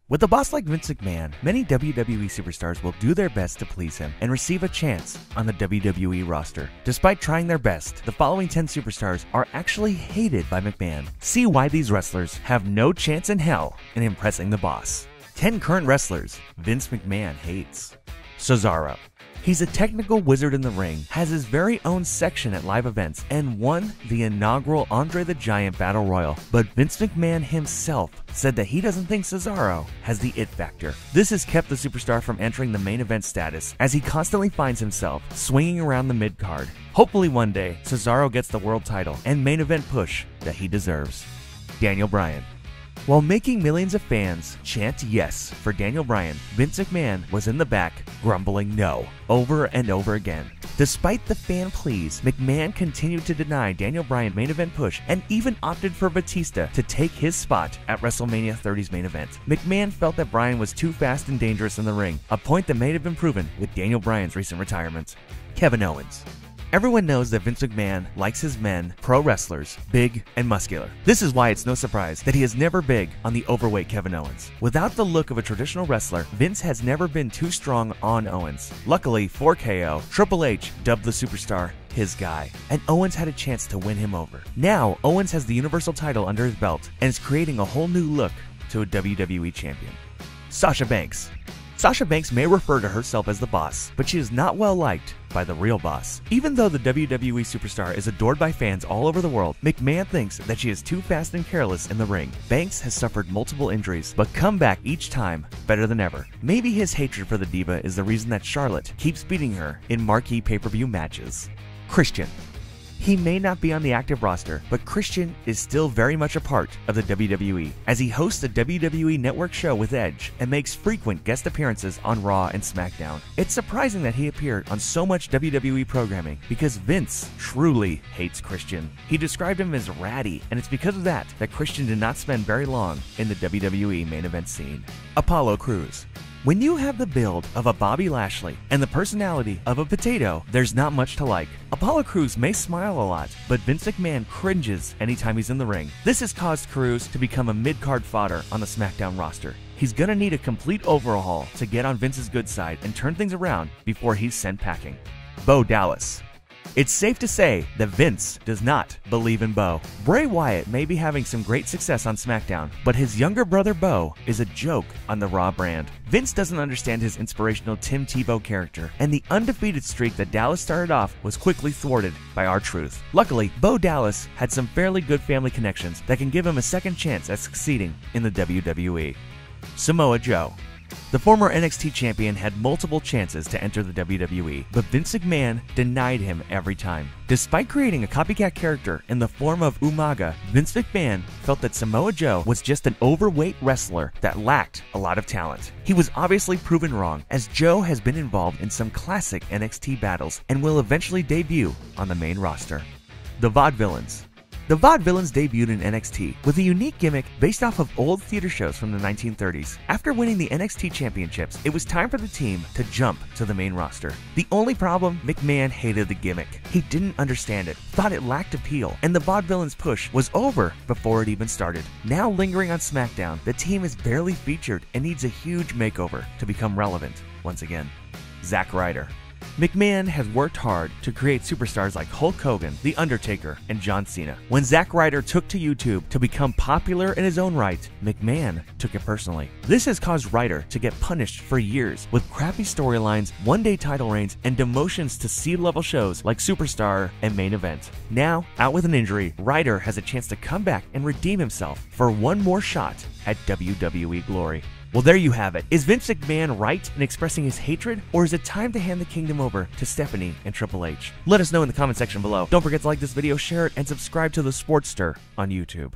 With a boss like Vince McMahon, many WWE superstars will do their best to please him and receive a chance on the WWE roster. Despite trying their best, the following 10 superstars are actually hated by McMahon. See why these wrestlers have no chance in hell in impressing the boss. 10 current wrestlers Vince McMahon hates. Cesaro. He's a technical wizard in the ring, has his very own section at live events, and won the inaugural Andre the Giant Battle Royal. But Vince McMahon himself said that he doesn't think Cesaro has the it factor. This has kept the superstar from entering the main event status, as he constantly finds himself swinging around the mid-card. Hopefully one day, Cesaro gets the world title and main event push that he deserves. Daniel Bryan. While making millions of fans chant yes for Daniel Bryan, Vince McMahon was in the back grumbling no over and over again. Despite the fan pleas, McMahon continued to deny Daniel Bryan main event push and even opted for Batista to take his spot at WrestleMania 30's main event. McMahon felt that Bryan was too fast and dangerous in the ring, a point that may have been proven with Daniel Bryan's recent retirement. Kevin Owens. Everyone knows that Vince McMahon likes his men, pro wrestlers, big and muscular. This is why it's no surprise that he is never big on the overweight Kevin Owens. Without the look of a traditional wrestler, Vince has never been too strong on Owens. Luckily for KO, Triple H dubbed the superstar his guy, and Owens had a chance to win him over. Now, Owens has the Universal title under his belt and is creating a whole new look to a WWE champion. Sasha Banks. Sasha Banks may refer to herself as the boss, but she is not well liked by the real boss. Even though the WWE superstar is adored by fans all over the world, McMahon thinks that she is too fast and careless in the ring. Banks has suffered multiple injuries, but come back each time better than ever. Maybe his hatred for the diva is the reason that Charlotte keeps beating her in marquee pay-per-view matches. Christian. He may not be on the active roster, but Christian is still very much a part of the WWE, as he hosts a WWE Network show with Edge and makes frequent guest appearances on Raw and SmackDown. It's surprising that he appeared on so much WWE programming, because Vince truly hates Christian. He described him as ratty, and it's because of that Christian did not spend very long in the WWE main event scene. Apollo Crews. When you have the build of a Bobby Lashley and the personality of a potato, there's not much to like. Apollo Crews may smile a lot, but Vince McMahon cringes anytime he's in the ring. This has caused Crews to become a mid-card fodder on the SmackDown roster. He's gonna need a complete overhaul to get on Vince's good side and turn things around before he's sent packing. Bo Dallas. It's safe to say that Vince does not believe in Bo. Bray Wyatt may be having some great success on SmackDown, but his younger brother Bo is a joke on the Raw brand. Vince doesn't understand his inspirational Tim Tebow character, and the undefeated streak that Dallas started off was quickly thwarted by R-Truth. Luckily, Bo Dallas had some fairly good family connections that can give him a second chance at succeeding in the WWE. Samoa Joe. The former NXT champion had multiple chances to enter the WWE, but Vince McMahon denied him every time. Despite creating a copycat character in the form of Umaga, Vince McMahon felt that Samoa Joe was just an overweight wrestler that lacked a lot of talent. He was obviously proven wrong, as Joe has been involved in some classic NXT battles and will eventually debut on the main roster. The Vaudevillains. The Vaudevillains debuted in NXT with a unique gimmick based off of old theater shows from the 1930s. After winning the NXT championships, it was time for the team to jump to the main roster. The only problem, McMahon hated the gimmick. He didn't understand it, thought it lacked appeal, and the Vaudevillains push was over before it even started. Now lingering on SmackDown, the team is barely featured and needs a huge makeover to become relevant once again. Zack Ryder. McMahon has worked hard to create superstars like Hulk Hogan, The Undertaker, and John Cena. When Zack Ryder took to YouTube to become popular in his own right, McMahon took it personally. This has caused Ryder to get punished for years with crappy storylines, one-day title reigns, and demotions to C-level shows like Superstar and Main Event. Now, out with an injury, Ryder has a chance to come back and redeem himself for one more shot at WWE glory. Well, there you have it. Is Vince McMahon right in expressing his hatred, or is it time to hand the kingdom over to Stephanie and Triple H? Let us know in the comment section below. Don't forget to like this video, share it, and subscribe to The Sportster on YouTube.